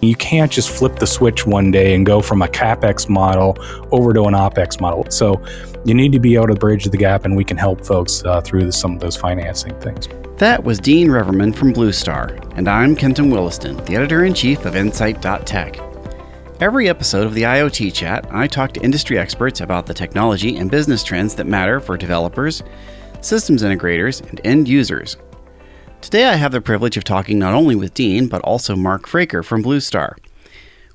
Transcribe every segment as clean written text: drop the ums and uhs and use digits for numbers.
You can't just flip the switch one day and go from a CapEx model over to an OpEx model. So you need to be able to bridge the gap, and we can help folks through some of those financing things. That was Dean Reverman from BlueStar, and I'm Kenton Williston, the editor-in-chief of insight.tech. Every episode of the IoT Chat, I talk to industry experts about the technology and business trends that matter for developers, systems integrators, and end users. Today I have the privilege of talking not only with Dean, but also Mark Fraker from BlueStar.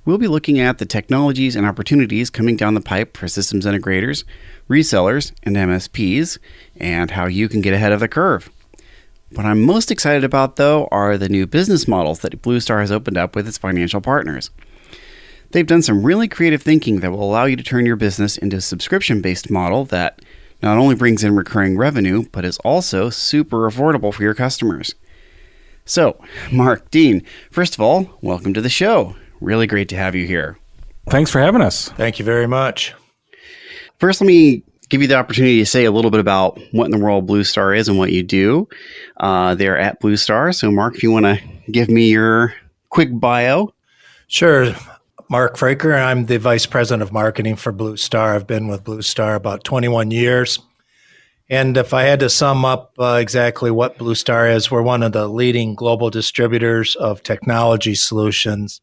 We'll be looking at the technologies and opportunities coming down the pipe for systems integrators, resellers, and MSPs, and how you can get ahead of the curve. What I'm most excited about, though, are the new business models that BlueStar has opened up with its financial partners. They've done some really creative thinking that will allow you to turn your business into a subscription-based model that not only brings in recurring revenue, but is also super affordable for your customers. So, Mark, Dean, first of all, welcome to the show. Really great to have you here. Thanks for having us. Thank you very much. First, let me give you the opportunity to say a little bit about what in the world BlueStar is and what you do. They're at BlueStar. So, Mark, if you want to give me your quick bio. Sure. Mark Fraker. I'm the Vice President of Marketing for BlueStar. I've been with BlueStar about 21 years. And if I had to sum up exactly what BlueStar is, we're one of the leading global distributors of technology solutions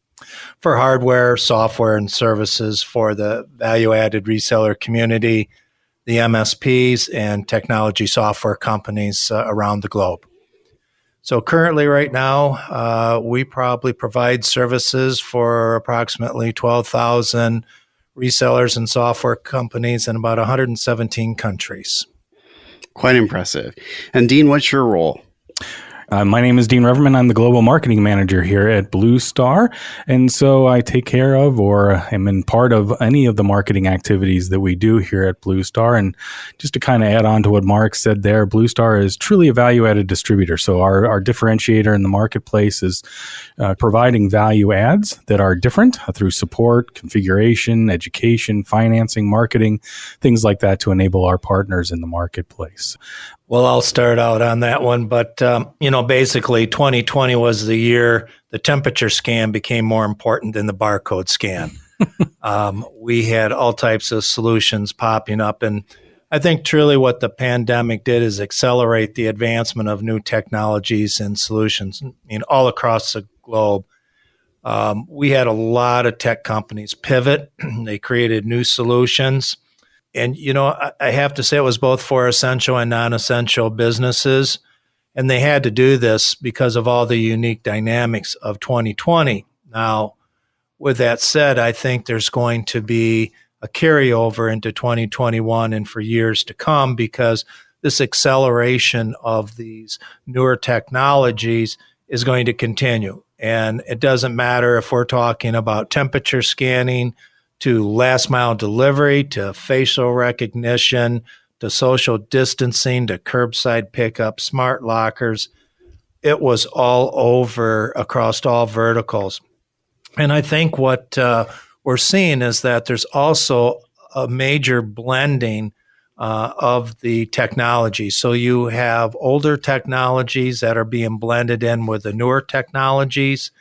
for hardware, software, and services for the value-added reseller community, the MSPs, and technology software companies around the globe. So currently right now, we probably provide services for approximately 12,000 resellers and software companies in about 117 countries. Quite impressive. And Dean, what's your role? My name is Dean Reverman. I'm the Global Marketing Manager here at BlueStar. And so I take care of or am in part of any of the marketing activities that we do here at BlueStar. And just to kind of add on to what Mark said there, BlueStar is truly a value-added distributor. So our differentiator in the marketplace is providing value adds that are different through support, configuration, education, financing, marketing, things like that to enable our partners in the marketplace. Well, I'll start out on that one, but basically 2020 was the year the temperature scan became more important than the barcode scan. We had all types of solutions popping up, and I think truly what the pandemic did is accelerate the advancement of new technologies and solutions, all across the globe. We had a lot of tech companies pivot. They created new solutions. And, I have to say it was both for essential and non-essential businesses. And they had to do this because of all the unique dynamics of 2020. Now, with that said, I think there's going to be a carryover into 2021 and for years to come because this acceleration of these newer technologies is going to continue. And it doesn't matter if we're talking about temperature scanning, to last mile delivery, to facial recognition, to social distancing, to curbside pickup, smart lockers. It was all over across all verticals. And I think what we're seeing is that there's also a major blending of the technology. So you have older technologies that are being blended in with the newer technologies.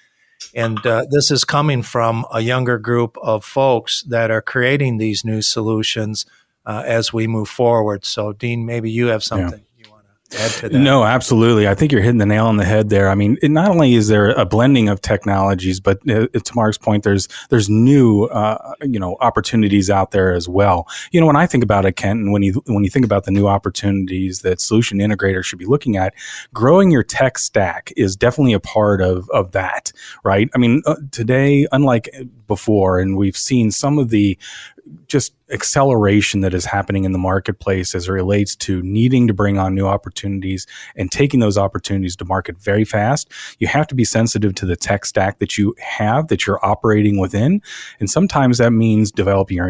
And this is coming from a younger group of folks that are creating these new solutions as we move forward. So, Dean, maybe you have something you want to add to that. No, absolutely. I think you're hitting the nail on the head there. I mean, not only is there a blending of technologies, but to Mark's point, there's new opportunities out there as well. When I think about it, Kenton, when you think about the new opportunities that solution integrators should be looking at, growing your tech stack is definitely a part of that, right? I mean, today, unlike before, and we've seen some of the just acceleration that is happening in the marketplace as it relates to needing to bring on new opportunities and taking those opportunities to market very fast. You have to be sensitive to the tech stack that you have, that you're operating within. And sometimes that means developing your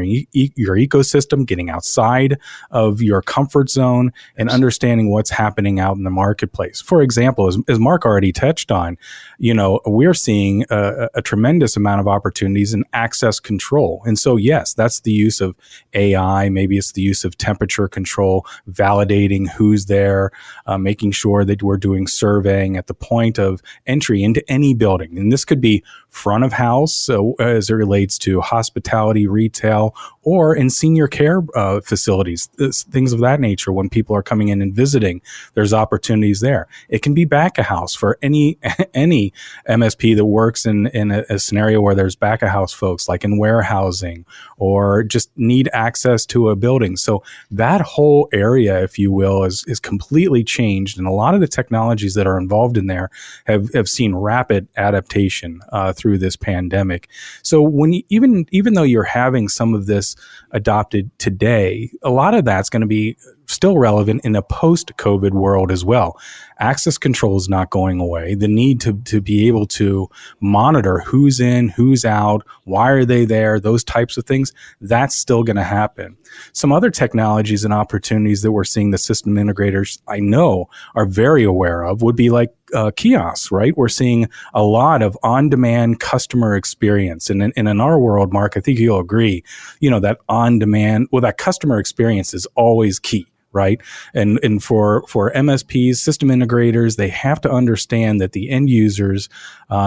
ecosystem, getting outside of your comfort zone and understanding what's happening out in the marketplace. For example, as Mark already touched on, we're seeing a tremendous amount of opportunities in access control. And so, yes, that's the use of AI, maybe it's the use of temperature control, validating who's there, making sure that we're doing surveying at the point of entry into any building. And this could be front of house, so as it relates to hospitality, retail, or in senior care facilities, things of that nature. When people are coming in and visiting, there's opportunities there. It can be back of house for any MSP that works in a scenario where there's back of house folks, like in warehousing, or just need access to a building. So that whole area, if you will, is completely changed, and a lot of the technologies that are involved in there have seen rapid adaptation through this pandemic. So when even though you're having some of this adopted today, a lot of that's going to be still relevant in a post-COVID world as well. Access control is not going away. The need to be able to monitor who's in, who's out, why are they there, those types of things, that's still going to happen. Some other technologies and opportunities that we're seeing the system integrators, I know, are very aware of would be like kiosks, right? We're seeing a lot of on-demand customer experience. And in our world, Mark, I think you'll agree, that on-demand, that customer experience is always key. Right. And for MSPs, system integrators, they have to understand that the end users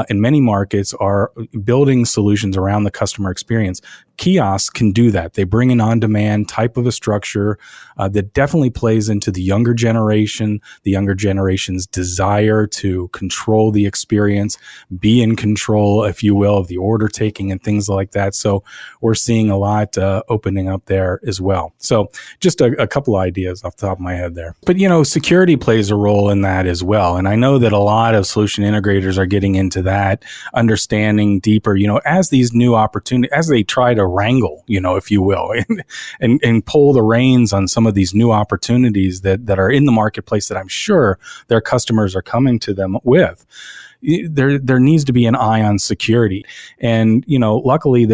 in many markets are building solutions around the customer experience. Kiosks can do that. They bring an on-demand type of a structure that definitely plays into the younger generation's desire to control the experience, be in control, if you will, of the order taking and things like that. So we're seeing a lot opening up there as well. So just a couple ideas off the top of my head there. But, security plays a role in that as well. And I know that a lot of solution integrators are getting into that, understanding deeper, as these new opportunities, as they try to wrangle, if you will, and pull the reins on some of these new opportunities that are in the marketplace that I'm sure their customers are coming to them with. There needs to be an eye on security. And, luckily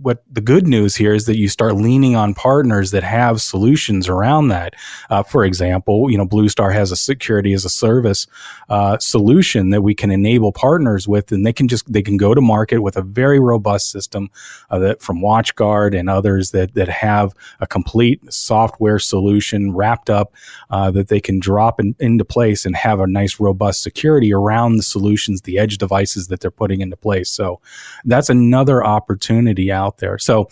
what the good news here is that you start leaning on partners that have solutions around that. For example, BlueStar has a security as a service solution that we can enable partners with, and they can go to market with a very robust system that from WatchGuard and others that have a complete software solution wrapped up that they can drop into place and have a nice robust security around the solutions, the edge devices that they're putting into place. So that's another opportunity out there. So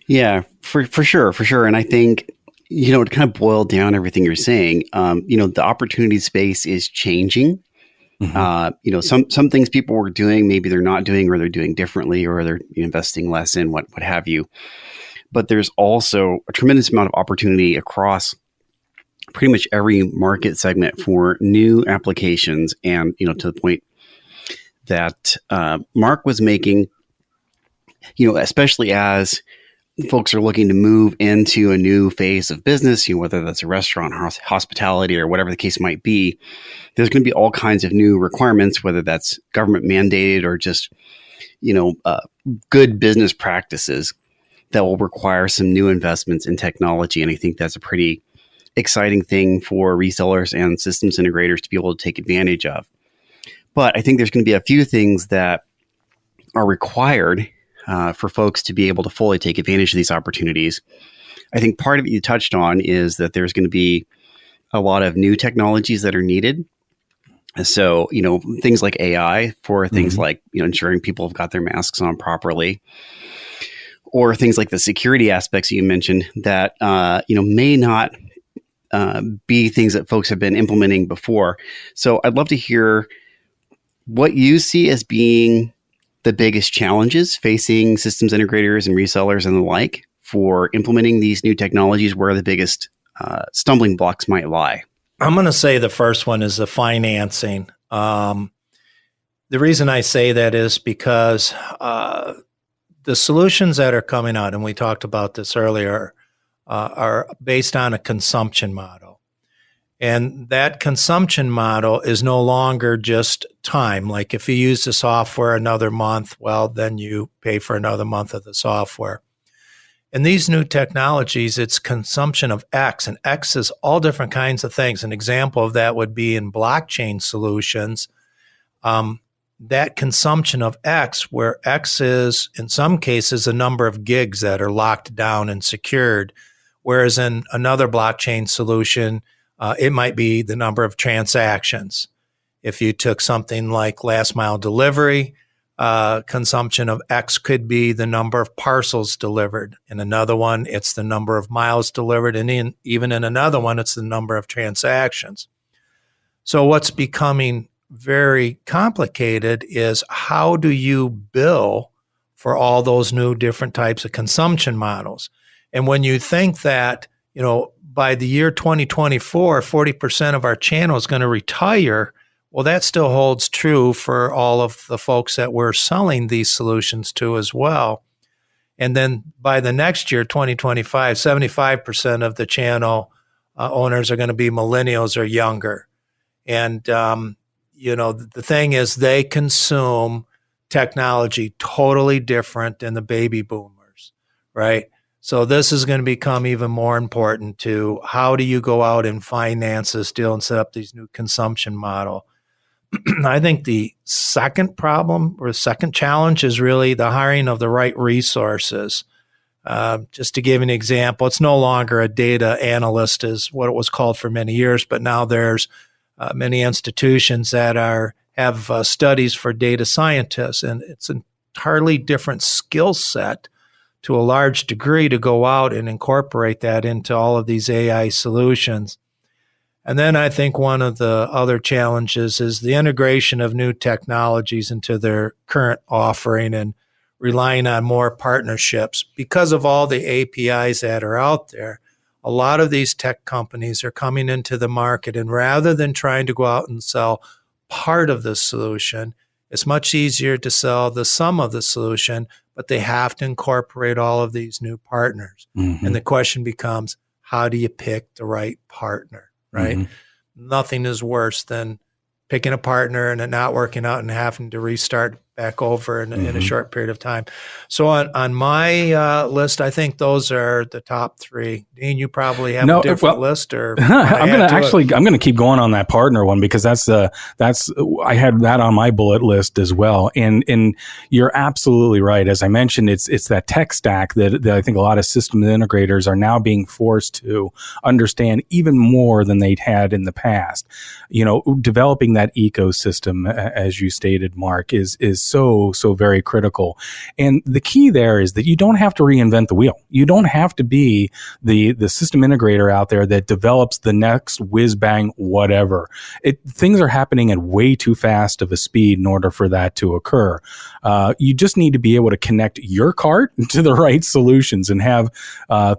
yeah, for sure. And I think, to kind of boil down everything you're saying, the opportunity space is changing. Mm-hmm. Some things people were doing, maybe they're not doing, or they're doing differently, or they're investing less in, what have you. But there's also a tremendous amount of opportunity across pretty much every market segment for new applications. And, to the point that Mark was making, especially as folks are looking to move into a new phase of business, whether that's a restaurant, hospitality, or whatever the case might be, there's going to be all kinds of new requirements, whether that's government mandated or just, good business practices that will require some new investments in technology. And I think that's a pretty exciting thing for resellers and systems integrators to be able to take advantage of. But I think there's going to be a few things that are required for folks to be able to fully take advantage of these opportunities. I think part of it you touched on is that there's going to be a lot of new technologies that are needed. So, things like AI for things like, ensuring people have got their masks on properly, or things like the security aspects you mentioned that, may not be things that folks have been implementing before. So I'd love to hear what you see as being the biggest challenges facing systems integrators and resellers and the like for implementing these new technologies, where the biggest stumbling blocks might lie. I'm going to say the first one is the financing. The reason I say that is because the solutions that are coming out, and we talked about this earlier, are based on a consumption model. And that consumption model is no longer just time. Like if you use the software another month, well, then you pay for another month of the software. And these new technologies, it's consumption of X, and X is all different kinds of things. An example of that would be in blockchain solutions. that consumption of X, where X is, in some cases, a number of gigs that are locked down and secured, whereas in another blockchain solution, it might be the number of transactions. If you took something like last mile delivery, consumption of X could be the number of parcels delivered. In another one, it's the number of miles delivered. And even in another one, it's the number of transactions. So what's becoming very complicated is how do you bill for all those new different types of consumption models? And when you think that, by the year 2024, 40% of our channel is going to retire, well, that still holds true for all of the folks that we're selling these solutions to as well. And then by the next year, 2025, 75% of the channel owners are going to be millennials or younger. And, the thing is they consume technology totally different than the baby boomers, right? So this is going to become even more important to how do you go out and finance this deal and set up these new consumption model. I think the second problem or second challenge is really the hiring of the right resources. Just to give an example, it's no longer a data analyst is what it was called for many years, but now there's many institutions that have studies for data scientists, and it's an entirely different skill set to a large degree to go out and incorporate that into all of these AI solutions. And then I think one of the other challenges is the integration of new technologies into their current offering and relying on more partnerships. Because of all the APIs that are out there, a lot of these tech companies are coming into the market, and rather than trying to go out and sell part of the solution, it's much easier to sell the sum of the solution, but they have to incorporate all of these new partners. Mm-hmm. And the question becomes, how do you pick the right partner, right? Mm-hmm. Nothing is worse than picking a partner and it not working out and having to restart back over in a short period of time. So on my list, I think those are the top three. Dean, you probably have a different list, or I'm going to keep going on that partner one because that's I had that on my bullet list as well. And you're absolutely right. As I mentioned, it's that tech stack that I think a lot of system integrators are now being forced to understand even more than they'd had in the past. Developing that ecosystem, as you stated, Mark, is so very critical. And the key there is that you don't have to reinvent the wheel. You don't have to be the system integrator out there that develops the next whiz bang whatever. Things are happening at way too fast of a speed in order for that to occur. You just need to be able to connect your cart to the right solutions and have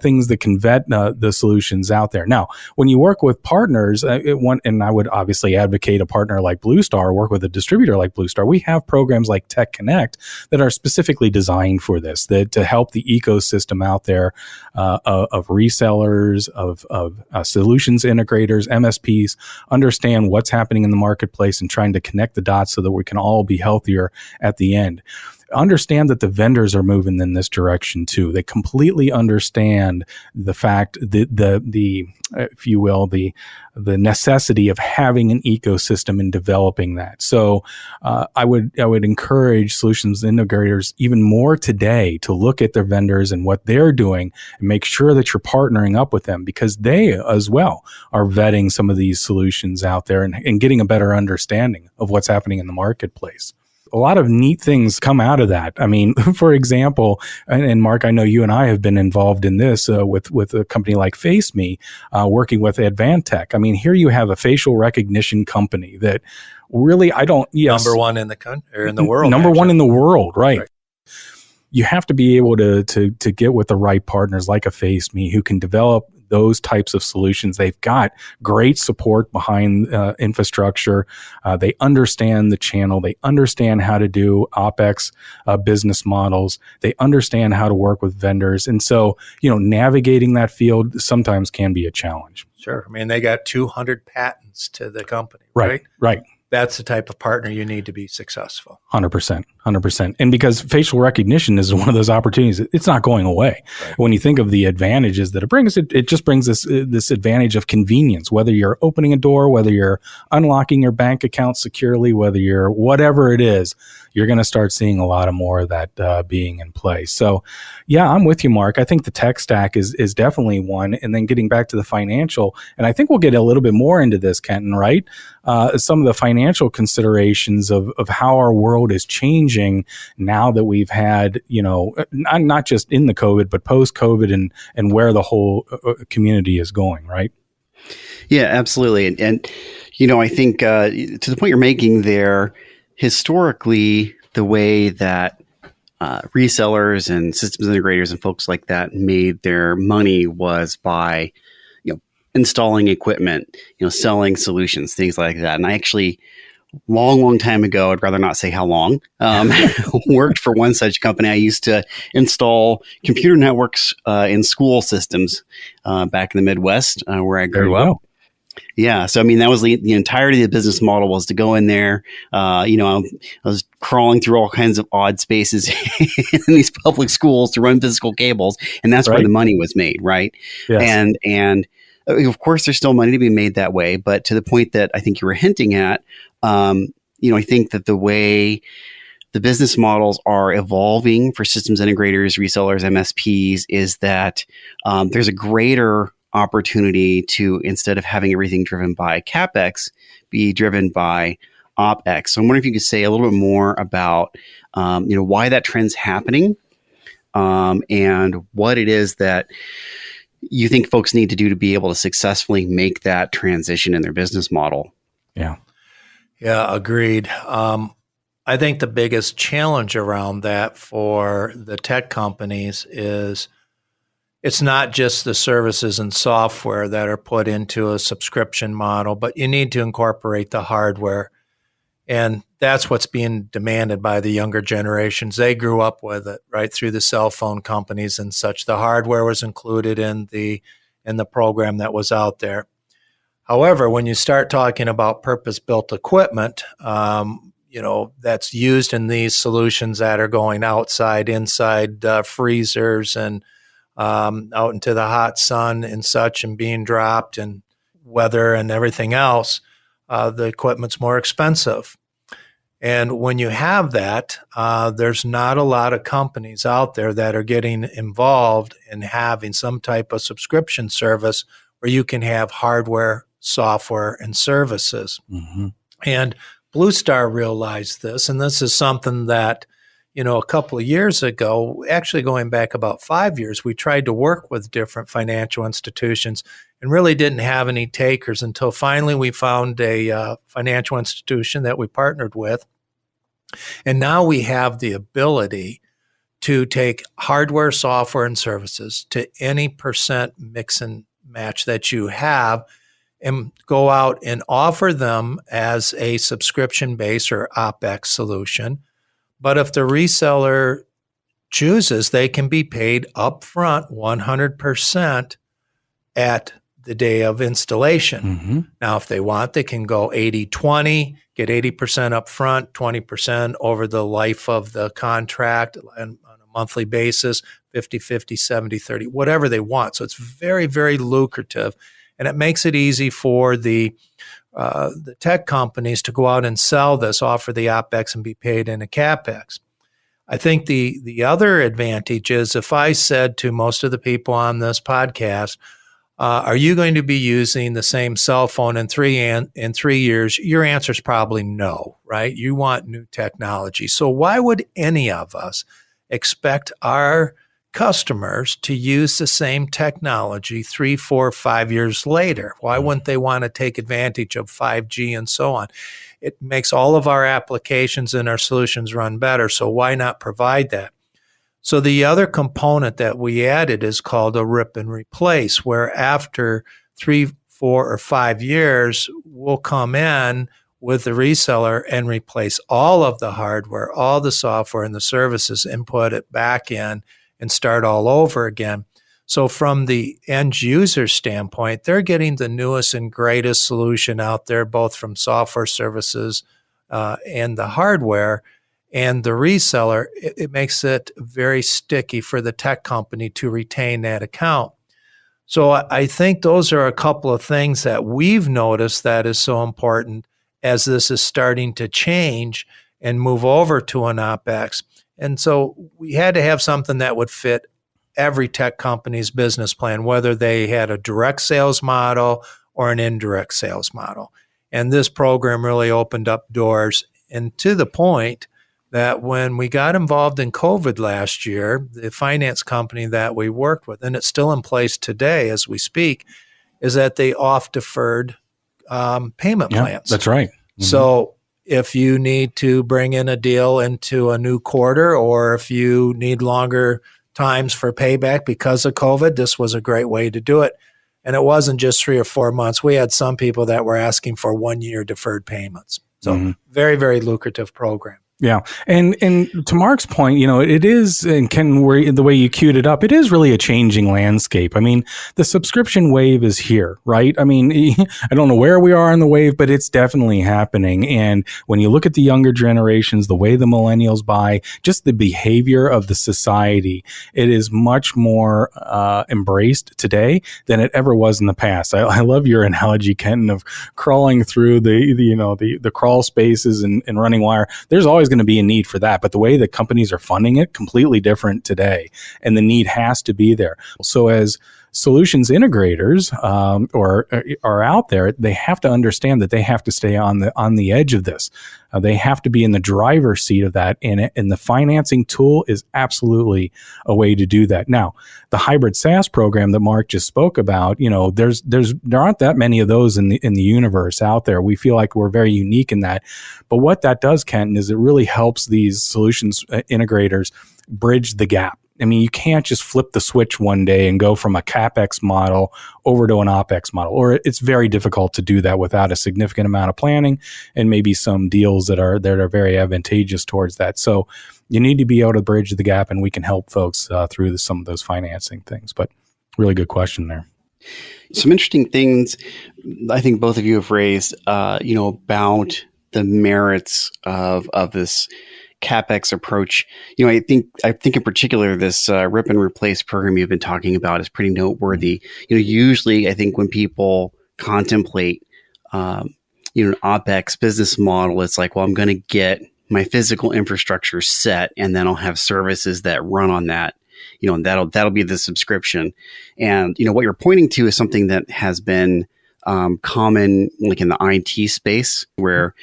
things that can vet the solutions out there. Now, when you work with partners, and I would obviously advocate a partner like BlueStar, work with a distributor like BlueStar. We have programs like Tech Connect that are specifically designed for this, to help the ecosystem out there of resellers, of solutions integrators, MSPs, understand what's happening in the marketplace and trying to connect the dots so that we can all be healthier at the end. Understand that the vendors are moving in this direction too. They completely understand the fact that the if you will, the necessity of having an ecosystem and developing that. So I would encourage solutions integrators even more today to look at their vendors and what they're doing and make sure that you're partnering up with them, because they as well are vetting some of these solutions out there and getting a better understanding of what's happening in the marketplace. A lot of neat things come out of that. I mean, for example, and Mark, I know you and I have been involved in this with a company like FaceMe, working with Advantech. I mean, here you have a facial recognition company that really, number one in the country or in the world. Number one in the world, right? You have to be able to get with the right partners like a FaceMe who can develop those types of solutions. They've got great support behind infrastructure. They understand the channel. They understand how to do OpEx business models. They understand how to work with vendors. And so, navigating that field sometimes can be a challenge. Sure. I mean, they got 200 patents to the company, right? Right. that's the type of partner you need to be successful. 100%. And because facial recognition is one of those opportunities, it's not going away. Right. When you think of the advantages that it brings, it just brings this advantage of convenience, whether you're opening a door, whether you're unlocking your bank account securely, whether you're whatever it is, you're going to start seeing a lot of more of that being in place. So yeah, I'm with you, Mark. I think the tech stack is definitely one. And then getting back to the financial, and I think we'll get a little bit more into this, Kenton, right? Some of the financial considerations of how our world is changing now that we've had, not just in the COVID, but post-COVID and where the whole community is going, right? Yeah, absolutely. And I think to the point you're making there, historically, the way that resellers and systems integrators and folks like that made their money was by installing equipment, selling solutions, things like that. And I actually, long time ago, I'd rather not say how long, worked for one such company. I used to install computer networks in school systems back in the Midwest where I grew up. Yeah. So, that was the entirety of the business model was to go in there. I was crawling through all kinds of odd spaces in these public schools to run physical cables. And that's where the money was made. Right. Yes. And of course, there's still money to be made that way. But to the point that I think you were hinting at, I think that the way the business models are evolving for systems integrators, resellers, MSPs is that there's a greater opportunity to, instead of having everything driven by CapEx, be driven by OpEx. So I'm wondering if you could say a little bit more about, why that trend's happening and what it is that you think folks need to do to be able to successfully make that transition in their business model. Yeah, agreed. I think the biggest challenge around that for the tech companies is it's not just the services and software that are put into a subscription model, but you need to incorporate the hardware. And that's what's being demanded by the younger generations. They grew up with it, right, through the cell phone companies and such. The hardware was included in the program that was out there. However, when you start talking about purpose-built equipment, that's used in these solutions that are going outside, inside freezers and out into the hot sun and such and being dropped and weather and everything else, the equipment's more expensive. And when you have that, there's not a lot of companies out there that are getting involved in having some type of subscription service where you can have hardware, software, and services. Mm-hmm. And BlueStar realized this, and this is something that, a couple of years ago, actually going back about 5 years, we tried to work with different financial institutions and really didn't have any takers until finally we found a financial institution that we partnered with. And now we have the ability to take hardware, software, and services to any percent mix and match that you have and go out and offer them as a subscription-based or OpEx solution. But if the reseller chooses, they can be paid upfront 100% at the day of installation. Mm-hmm. Now, if they want, they can go 80-20, get 80% upfront, 20% over the life of the contract and on a monthly basis, 50-50, 70-30, whatever they want. So it's very, very lucrative. And it makes it easy for the tech companies to go out and sell this, offer the OpEx and be paid in a CapEx. I think the other advantage is if I said to most of the people on this podcast, are you going to be using the same cell phone in 3 years? Your answer is probably no, right? You want new technology. So why would any of us expect our customers to use the same technology 3, 4, 5 years later? Why wouldn't they want to take advantage of 5G and so on? It makes all of our applications and our solutions run better. So why not provide that? So the other component that we added is called a rip and replace, where after 3, 4, or 5 years, we'll come in with the reseller and replace all of the hardware, all the software and the services and put it back in and start all over again. So from the end user standpoint, they're getting the newest and greatest solution out there, both from software services and the hardware. And the reseller, it makes it very sticky for the tech company to retain that account. So I think those are a couple of things that we've noticed that is so important as this is starting to change and move over to an OpEx. And so we had to have something that would fit every tech company's business plan, whether they had a direct sales model or an indirect sales model. And this program really opened up doors, and to the point that when we got involved in COVID last year, the finance company that we worked with, and it's still in place today as we speak, is that they off-deferred payment plans. That's right. Mm-hmm. So if you need to bring in a deal into a new quarter, or if you need longer times for payback because of COVID, this was a great way to do it. And it wasn't just 3 or 4 months. We had some people that were asking for 1 year deferred payments. So very, very lucrative program. Yeah. And to Mark's point, it is, and Ken, the way you queued it up, it is really a changing landscape. I mean, the subscription wave is here, right? I mean, I don't know where we are in the wave, but it's definitely happening. And when you look at the younger generations, the way the millennials buy, just the behavior of the society, it is much more embraced today than it ever was in the past. I love your analogy, Kenton, of crawling through the crawl spaces and running wire. There's always going to be a need for that, but the way that companies are funding it, completely different today, and the need has to be there. So as solutions integrators or are out there, they have to understand that they have to stay on the edge of this. They have to be in the driver's seat of that, and the financing tool is absolutely a way to do that. Now, the hybrid SaaS program that Mark just spoke about, there aren't that many of those in the universe out there. We feel like we're very unique in that. But what that does, Kenton, is it really helps these solutions integrators bridge the gap. I mean, you can't just flip the switch one day and go from a CapEx model over to an OpEx model, or it's very difficult to do that without a significant amount of planning and maybe some deals that are very advantageous towards that. So you need to be able to bridge the gap, and we can help folks through some of those financing things. But really good question there. Some interesting things I think both of you have raised, about the merits of this CapEx approach. I think in particular this rip and replace program you've been talking about is pretty noteworthy. Usually I think when people contemplate an OpEx business model, it's like, well, I'm going to get my physical infrastructure set, and then I'll have services that run on that. And that'll be the subscription. And what you're pointing to is something that has been common, like in the IT space, where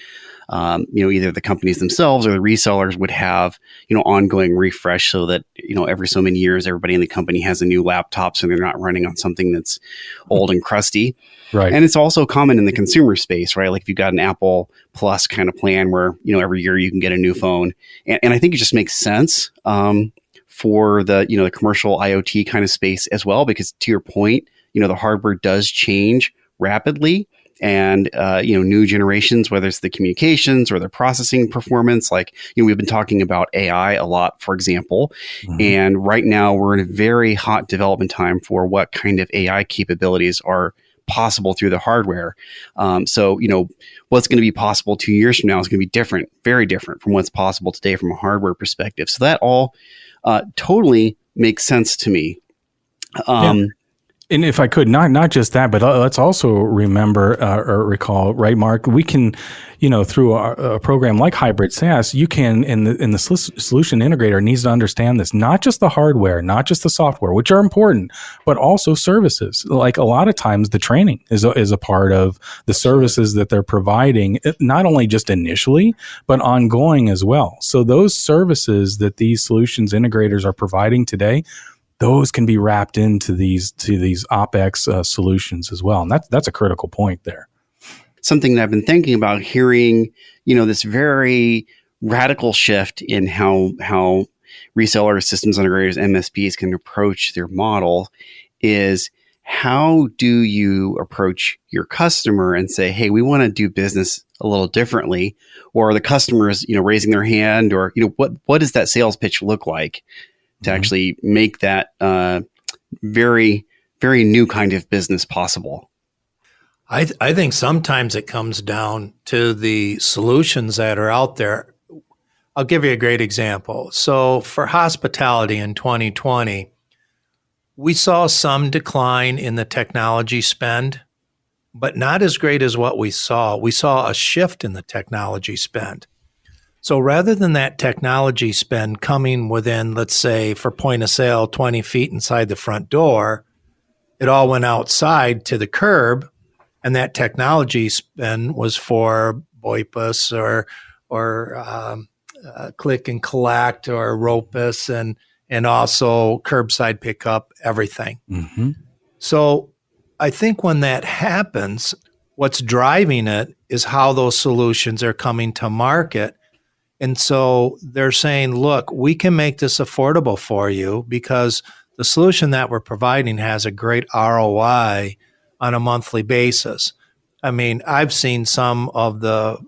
either the companies themselves or the resellers would have, ongoing refresh, so that, every so many years, everybody in the company has a new laptop, so they're not running on something that's old and crusty. Right. And it's also common in the consumer space, right? Like if you've got an Apple Plus kind of plan where, every year you can get a new phone. And I think it just makes sense for the, the commercial IoT kind of space as well, because to your point, the hardware does change rapidly. And, new generations, whether it's the communications or the processing performance, like, we've been talking about AI a lot, for example. Mm-hmm. And right now we're in a very hot development time for what kind of AI capabilities are possible through the hardware. So, what's going to be possible 2 years from now is going to be different, very different from what's possible today from a hardware perspective. So that all totally makes sense to me. And if I could, not just that, but let's also remember or recall, right, Mark? We can, through a program like hybrid SaaS, you can, and the solution integrator needs to understand this, not just the hardware, not just the software, which are important, but also services. Like a lot of times, the training is a part of the services that they're providing, not only just initially, but ongoing as well. So those services that these solutions integrators are providing today, those can be wrapped into these OpEx solutions as well. And that's a critical point there. Something that I've been thinking about, hearing, this very radical shift in how resellers, systems integrators, MSPs can approach their model is, how do you approach your customer and say, hey, we want to do business a little differently? Or are the customers, raising their hand, or, what does that sales pitch look like to actually make that very, very new kind of business possible? I think sometimes it comes down to the solutions that are out there. I'll give you a great example. So for hospitality in 2020, we saw some decline in the technology spend, but not as great as what we saw. We saw a shift in the technology spend. So rather than that technology spend coming within, let's say, for point of sale, 20 feet inside the front door, it all went outside to the curb, and that technology spend was for VoIPus or click and collect or Ropus and also curbside pickup, everything. Mm-hmm. So I think when that happens, what's driving it is how those solutions are coming to market. And so they're saying, look, we can make this affordable for you because the solution that we're providing has a great ROI on a monthly basis. I mean, I've seen some of the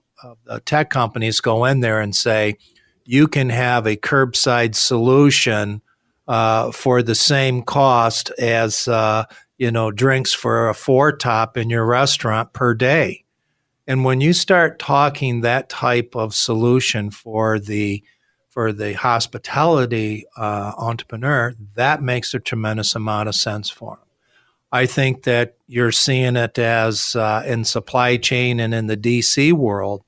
tech companies go in there and say, you can have a curbside solution for the same cost as drinks for a 4-top in your restaurant per day. And when you start talking that type of solution for the hospitality entrepreneur, that makes a tremendous amount of sense for them. I think that you're seeing it as in supply chain and in the DC world,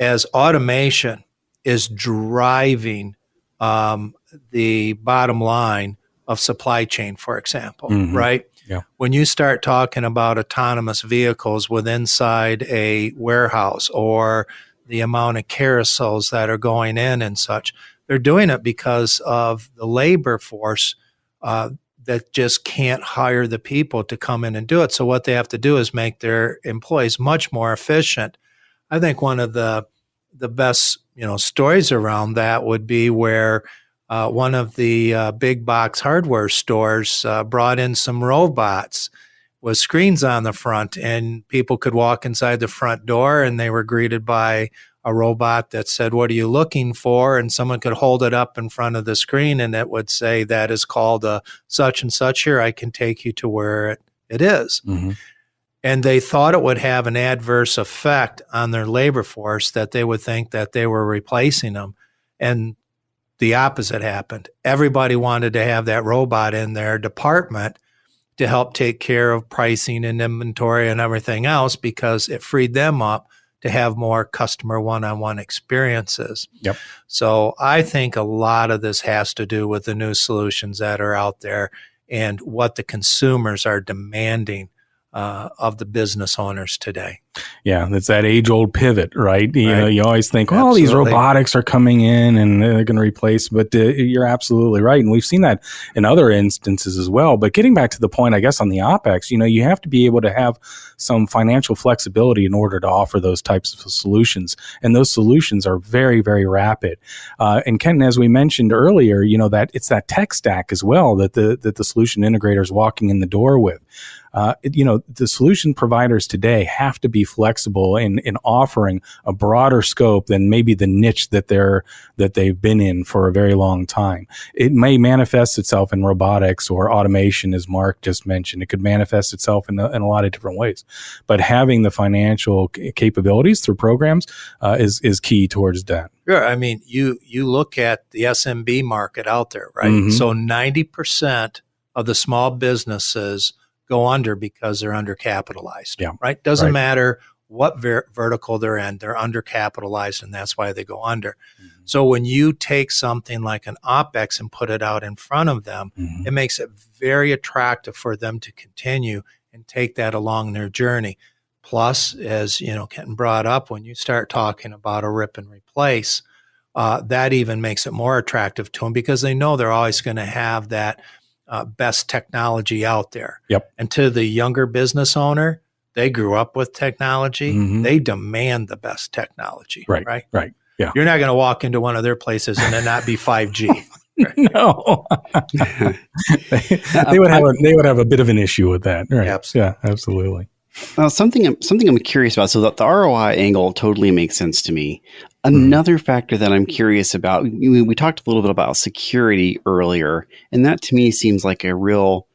as automation is driving the bottom line of supply chain, for example, right? Yeah. When you start talking about autonomous vehicles inside a warehouse or the amount of carousels that are going in and such, they're doing it because of the labor force that just can't hire the people to come in and do it. So what they have to do is make their employees much more efficient. I think one of the best stories around that would be where one of the big box hardware stores brought in some robots with screens on the front, and people could walk inside the front door and they were greeted by a robot that said, "What are you looking for?" And someone could hold it up in front of the screen and it would say, "That is called a such and such here. I can take you to where it is." Mm-hmm. And they thought it would have an adverse effect on their labor force, that they would think that they were replacing them. And the opposite happened. Everybody wanted to have that robot in their department to help take care of pricing and inventory and everything else because it freed them up to have more customer one-on-one experiences. Yep. So I think a lot of this has to do with the new solutions that are out there and what the consumers are demanding of the business owners today. Yeah, it's that age-old pivot, right? Right. You always think, Absolutely. these robotics are coming in and they're going to replace, but you're absolutely right. And we've seen that in other instances as well. But getting back to the point, I guess, on the OpEx, you have to be able to have some financial flexibility in order to offer those types of solutions. And those solutions are very, very rapid. And Kenton, as we mentioned earlier, that it's that tech stack as well that the solution integrator is walking in the door with. The solution providers today have to be flexible in offering a broader scope than maybe the niche that they've been in for a very long time. It may manifest itself in robotics or automation, as Mark just mentioned. It could manifest itself in a lot of different ways. But having the financial capabilities through programs is key towards that. Sure. I mean, you look at the SMB market out there, right? Mm-hmm. So 90% of the small businesses go under because they're undercapitalized, right? Doesn't matter what vertical they're in, they're undercapitalized, and that's why they go under. Mm-hmm. So when you take something like an OpEx and put it out in front of them, it makes it very attractive for them to continue and take that along their journey. Plus, as Kenton brought up, when you start talking about a rip and replace, that even makes it more attractive to them because they know they're always going to have that best technology out there. Yep. And to the younger business owner, they grew up with technology. Mm-hmm. They demand the best technology. Right. Yeah. You're not going to walk into one of their places and it not be 5G. Right? No. they would have a bit of an issue with that. Right. Absolutely. Yeah, absolutely. Something I'm curious about. So the ROI angle totally makes sense to me. Another factor that I'm curious about, we talked a little bit about security earlier, and that to me seems like a real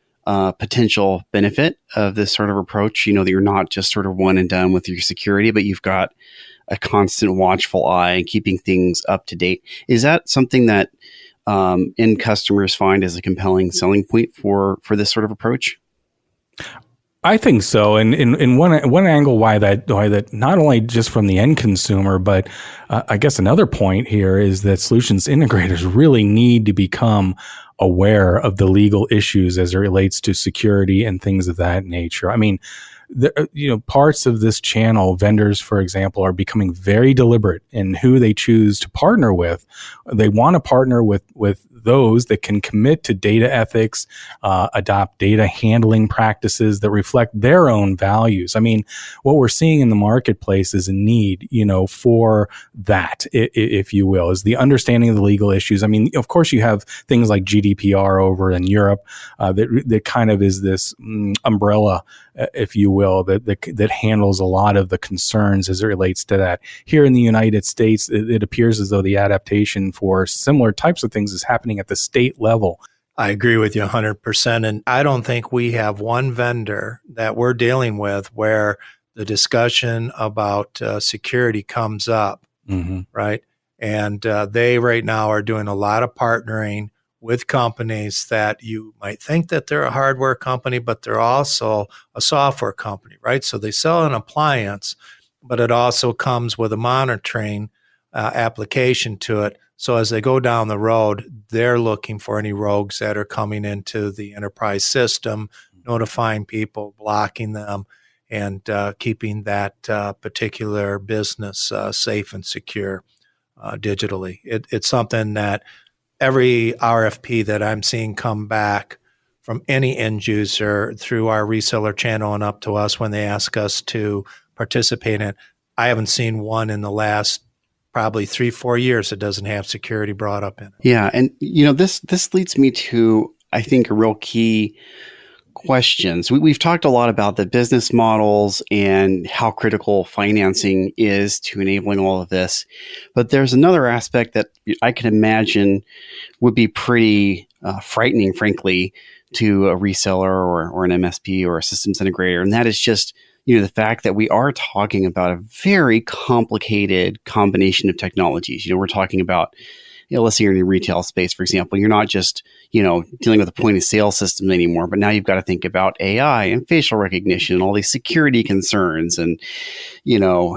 potential benefit of this sort of approach? That you're not just sort of one and done with your security, but you've got a constant watchful eye and keeping things up to date. Is that something that end customers find as a compelling selling point for this sort of approach? I think so, and in one angle, why that not only just from the end consumer, but I guess another point here is that solutions integrators really need to become aware of the legal issues as it relates to security and things of that nature. I mean, parts of this channel, vendors, for example, are becoming very deliberate in who they choose to partner with. They want to partner with those that can commit to data ethics, adopt data handling practices that reflect their own values. I mean, what we're seeing in the marketplace is a need, for that, if you will, is the understanding of the legal issues. I mean, of course, you have things like GDPR over in Europe that kind of is this umbrella, if you will, that handles a lot of the concerns as it relates to that. Here in the United States, it appears as though the adaptation for similar types of things is happening at the state level. I agree with you 100%. And I don't think we have one vendor that we're dealing with where the discussion about security comes up, right? And they right now are doing a lot of partnering with companies that you might think that they're a hardware company, but they're also a software company, right? So they sell an appliance, but it also comes with a monitoring application to it. So as they go down the road, they're looking for any rogues that are coming into the enterprise system, notifying people, blocking them, and keeping that particular business safe and secure digitally. It's something that every RFP that I'm seeing come back from any end user through our reseller channel and up to us when they ask us to participate in it, I haven't seen one in the last probably 3-4 years that doesn't have security brought up in it. Yeah. And, this leads me to, I think, a real key question. So we've talked a lot about the business models and how critical financing is to enabling all of this. But there's another aspect that I can imagine would be pretty frightening, frankly, to a reseller or an MSP or a systems integrator. And that is just the fact that we are talking about a very complicated combination of technologies. We're talking about, let's say you're in the retail space, for example, you're not just, dealing with a point of sale system anymore, but now you've got to think about AI and facial recognition and all these security concerns and,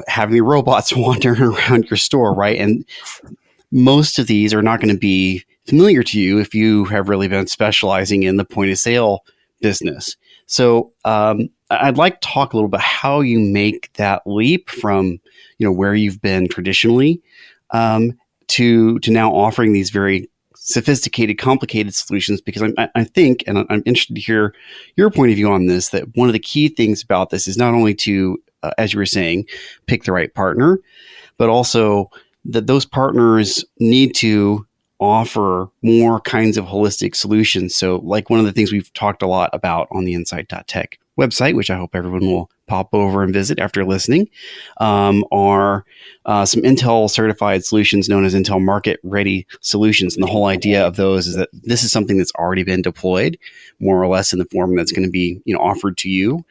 having the robots wandering around your store, right? And most of these are not going to be familiar to you if you have really been specializing in the point of sale business. So, I'd like to talk a little bit how you make that leap from, where you've been traditionally to now offering these very sophisticated, complicated solutions, because I think, and I'm interested to hear your point of view on this, that one of the key things about this is not only to, as you were saying, pick the right partner, but also that those partners need to offer more kinds of holistic solutions. So like one of the things we've talked a lot about on the insight.tech website, which I hope everyone will pop over and visit after listening, are some Intel certified solutions known as Intel Market Ready Solutions. And the whole idea of those is that this is something that's already been deployed, more or less in the form that's going to be offered to you.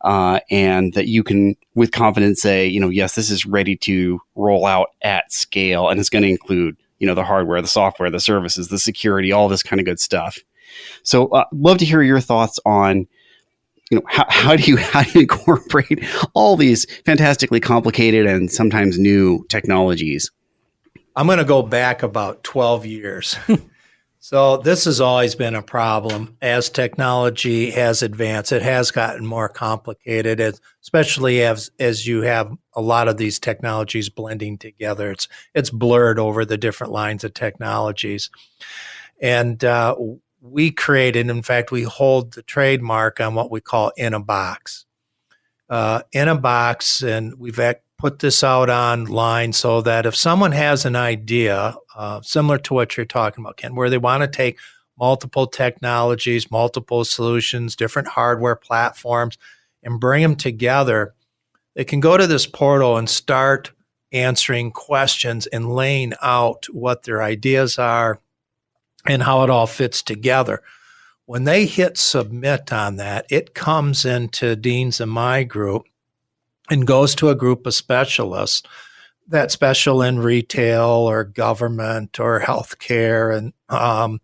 And that you can, with confidence, say, yes, this is ready to roll out at scale. And it's going to include the hardware, the software, the services, the security, all this kind of good stuff. So love to hear your thoughts on, how do you incorporate all these fantastically complicated and sometimes new technologies? I'm going to go back about 12 years. So this has always been a problem. As technology has advanced, it has gotten more complicated, especially as you have a lot of these technologies blending together. It's blurred over the different lines of technologies. And we created, in fact, we hold the trademark on what we call in a box. In a box, and we've put this out online so that if someone has an idea, similar to what you're talking about, Ken, where they want to take multiple technologies, multiple solutions, different hardware platforms, and bring them together, they can go to this portal and start answering questions and laying out what their ideas are and how it all fits together. When they hit submit on that, it comes into Dean's and my group and goes to a group of specialists that special in retail or government or healthcare and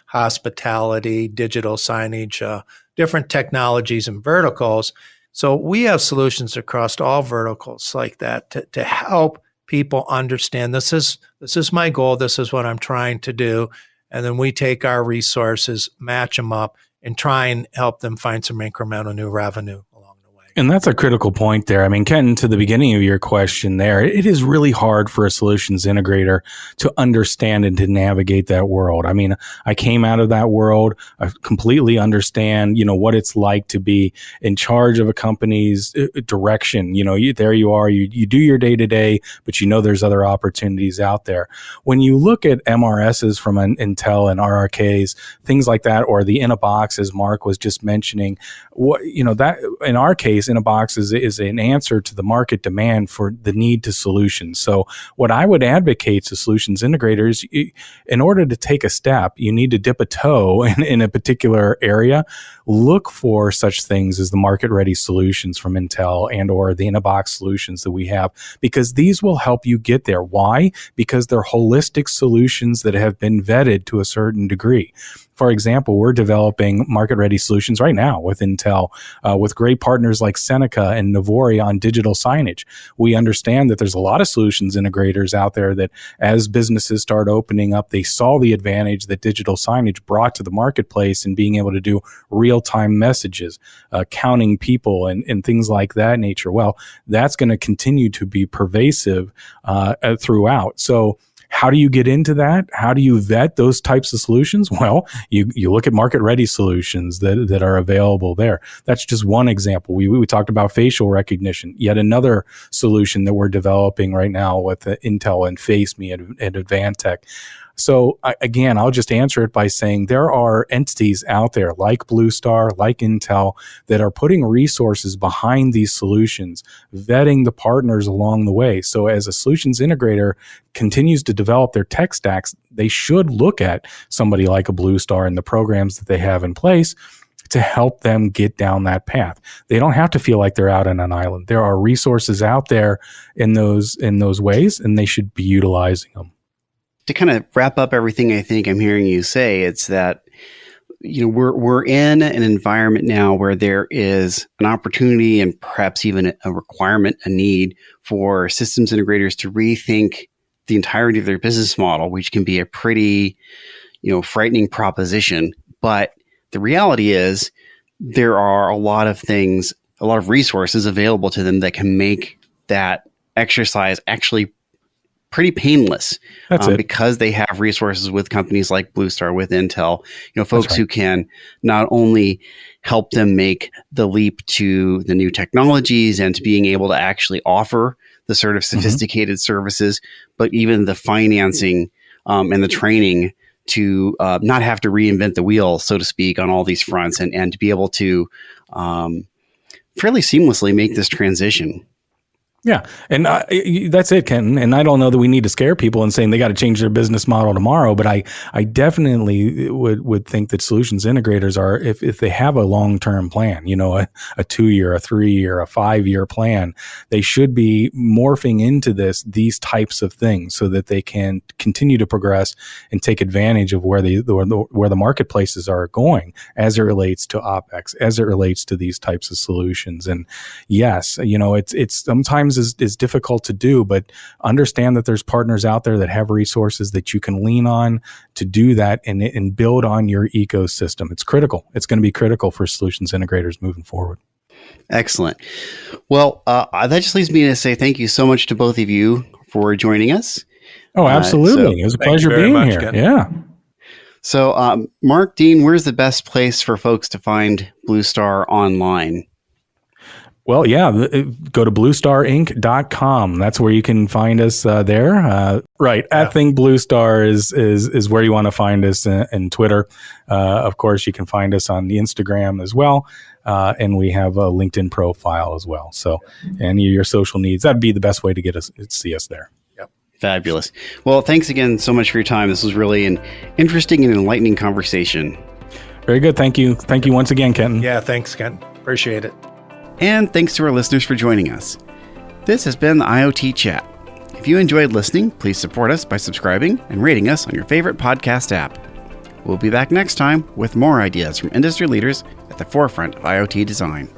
hospitality, digital signage, different technologies and verticals. So we have solutions across all verticals like that to help people understand this is my goal, this is what I'm trying to do. And then we take our resources, match them up, and try and help them find some incremental new revenue along the way. And that's a critical point there. I mean, Ken, to the beginning of your question there, it is really hard for a solutions integrator to understand and to navigate that world. I mean, I came out of that world. I completely understand, what it's like to be in charge of a company's direction. There you are, you do your day to day, but there's other opportunities out there. When you look at MRSs from an Intel and RRKs, things like that, or the in a box, as Mark was just mentioning, that in our case, in a box is an answer to the market demand for the need to solutions. So what I would advocate to solutions integrators, in order to take a step, you need to dip a toe in a particular area. Look for such things as the market ready solutions from Intel and or the in a box solutions that we have, because these will help you get there. Why? Because they're holistic solutions that have been vetted to a certain degree. For example, we're developing market-ready solutions right now with Intel, with great partners like Seneca and Navori on digital signage. We understand that there's a lot of solutions integrators out there that as businesses start opening up, they saw the advantage that digital signage brought to the marketplace and being able to do real-time messages, counting people and things like that nature. Well, that's going to continue to be pervasive throughout. So how do you get into that? How do you vet those types of solutions? Well, you look at market-ready solutions that are available there. That's just one example. We talked about facial recognition, yet another solution that we're developing right now with Intel and FaceMe and Advantech. So again, I'll just answer it by saying there are entities out there like BlueStar, like Intel, that are putting resources behind these solutions, vetting the partners along the way. So as a solutions integrator continues to develop their tech stacks, they should look at somebody like a BlueStar and the programs that they have in place to help them get down that path. They don't have to feel like they're out on an island. There are resources out there in those ways, and they should be utilizing them. To kind of wrap up everything I think I'm hearing you say, it's that we're in an environment now where there is an opportunity and perhaps even a requirement, a need for systems integrators to rethink the entirety of their business model, which can be a pretty, frightening proposition. But the reality is there are a lot of things, a lot of resources available to them that can make that exercise actually pretty painless. That's it. Because they have resources with companies like BlueStar, with Intel, folks who can not only help them make the leap to the new technologies and to being able to actually offer the sort of sophisticated services, but even the financing and the training to not have to reinvent the wheel, so to speak, on all these fronts and to be able to fairly seamlessly make this transition. Yeah. And that's it, Kenton. And I don't know that we need to scare people and saying they got to change their business model tomorrow, but I definitely would think that solutions integrators are, if they have a long-term plan, a 2-year, a 3-year, a 5-year plan, they should be morphing into these types of things so that they can continue to progress and take advantage of where the marketplaces are going as it relates to OpEx, as it relates to these types of solutions. And yes, it's sometimes is difficult to do, but understand that there's partners out there that have resources that you can lean on to do that and build on your ecosystem. It's critical. It's going to be critical for solutions integrators moving forward. Excellent. Well, that just leaves me to say thank you so much to both of you for joining us. Oh, absolutely. It was a pleasure being here. Ken. Yeah. So, Mark, Dean, where's the best place for folks to find BlueStar online? Well, yeah, go to BlueStarInc.com. That's where you can find us there. Right. Yeah. At Think BlueStar is where you want to find us in Twitter. Of course, you can find us on the Instagram as well. And we have a LinkedIn profile as well. So any of your social needs, that'd be the best way to see us there. Yep. Fabulous. Well, thanks again so much for your time. This was really an interesting and enlightening conversation. Very good. Thank you. Thank you once again, Kenton. Yeah, thanks, Ken. Appreciate it. And thanks to our listeners for joining us. This has been the IoT Chat. If you enjoyed listening, please support us by subscribing and rating us on your favorite podcast app. We'll be back next time with more ideas from industry leaders at the forefront of IoT design.